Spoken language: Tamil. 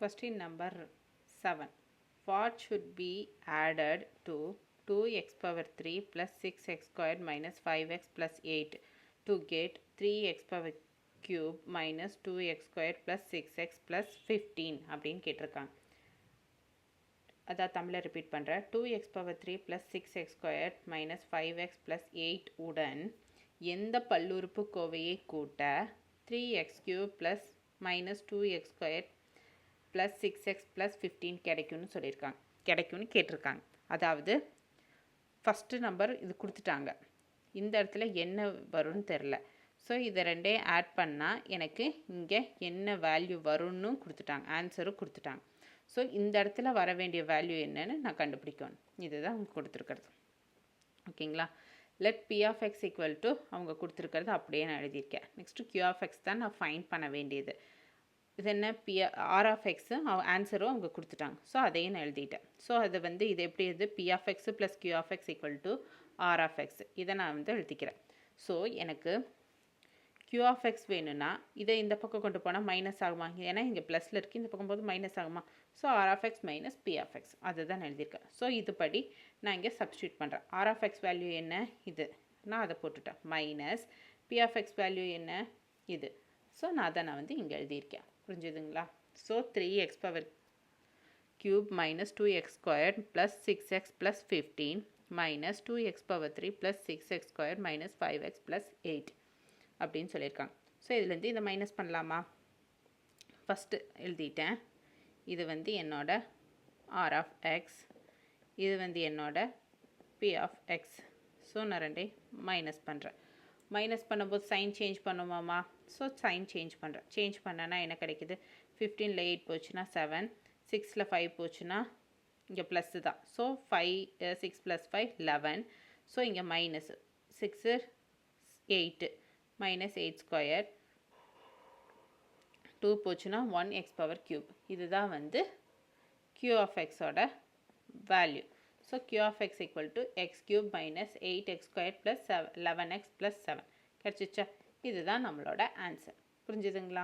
Question number 7. What should be added to 2x power 3 plus 6x squared minus 5x plus 8 to get 3x power cube minus 2x squared plus 6x plus 15 அப்படின்னு கேட்டிருக்காங்க. அதான் தமிழை ரிப்பீட் பண்ணுறேன். 2x power 3 plus 6x squared minus 5x plus 8 உடன் எந்த பல்லுறுப்பு கோவையை கூட்ட 3x cube plus minus 2x squared plus 6x plus 15 கிடைக்கும்னு கேட்டிருக்காங்க. அதாவது ஃபஸ்ட்டு நம்பர் இது கொடுத்துட்டாங்க, இந்த இடத்துல என்ன வரும்னு தெரில. ஸோ இதை ரெண்டே ஆட் பண்ணால் எனக்கு இங்கே என்ன வேல்யூ வரும்னு கொடுத்துட்டாங்க, ஆன்சரும் கொடுத்துட்டாங்க. ஸோ இந்த இடத்துல வர வேண்டிய வேல்யூ என்னன்னு நான் கண்டுபிடிக்கணும். இதுதான் அவங்க கொடுத்துருக்கிறது. ஓகேங்களா? Let p of x equal to அவங்க கொடுத்துருக்கிறது அப்படியே நான் எழுதியிருக்கேன். நெக்ஸ்ட்டு கியூ ஆஃப் எக்ஸ் தான் நான் ஃபைண்ட் பண்ண வேண்டியது. இது என்ன ஆர் ஆஃப் எக்ஸு ஆன்சரும் அவங்க கொடுத்துட்டாங்க. ஸோ அதையும் நான் எழுதிட்டேன். ஸோ அது இது எப்படி p of x plus q of x equal to r of x. இதை நான் எழுதிக்கிறேன். ஸோ எனக்கு கியூ ஆஃப் எக்ஸ் வேணும்னா இதை இந்த பக்கம் கொண்டு போனால் மைனஸ் ஆகுமா? ஏன்னா இங்கே ப்ளஸில் இருக்குது, இந்த பக்கம் போது மைனஸ் ஆகுமா? So r of x minus p of x அதுதான் எழுதியிருக்கேன். ஸோ இதுபடி நான் இங்கே சப்ஸ்டியூட் பண்ணுறேன். ஆர் ஆஃப் எக்ஸ் வேல்யூ என்ன? இது நான் அதை போட்டுட்டேன். Minus p of x value என்ன? இது. ஸோ நான் அதை இங்கே எழுதியிருக்கேன். புரிஞ்சுதுங்களா? So 3x power cube minus 2x square plus 6x plus 15 minus 2x power 3 plus 6x square minus 5x plus 8 அப்படின்னு சொல்லியிருக்காங்க. ஸோ இதுலேருந்து இதை மைனஸ் பண்ணலாமா? ஃபஸ்ட்டு எழுதிட்டேன். இது என்னோட ஆர் ஆஃப் எக்ஸ், இது என்னோட பி ஆஃப் எக்ஸ். ஸோ நான் ரெண்டையும் மைனஸ் பண்ணுறேன். மைனஸ் பண்ணும்போது சைன் சேஞ்ச் பண்ணுமாமா? ஸோ சைன் சேஞ்ச் பண்ணுறேன். சேஞ்ச் பண்ணனா என்ன கிடைக்குது? 15ல் 8 போச்சுன்னா 7, 6ல் 5 போச்சுன்னா இங்கே ப்ளஸ்ஸு தான். ஸோ 6 + 5 11. ஸோ இங்கே மைனஸ் 6 8 மைனஸ் 8 ஸ்கொயர் 2 போச்சுன்னா 1x பவர் கியூப். இதுதான் q ஆஃப் எக்ஸோட value. So q of x equal to x cube minus 8x square plus 11x plus 7 கிடச்சிச்சா? இதுதான் நம்மளோட ஆன்சர். புரிஞ்சுதுங்களா?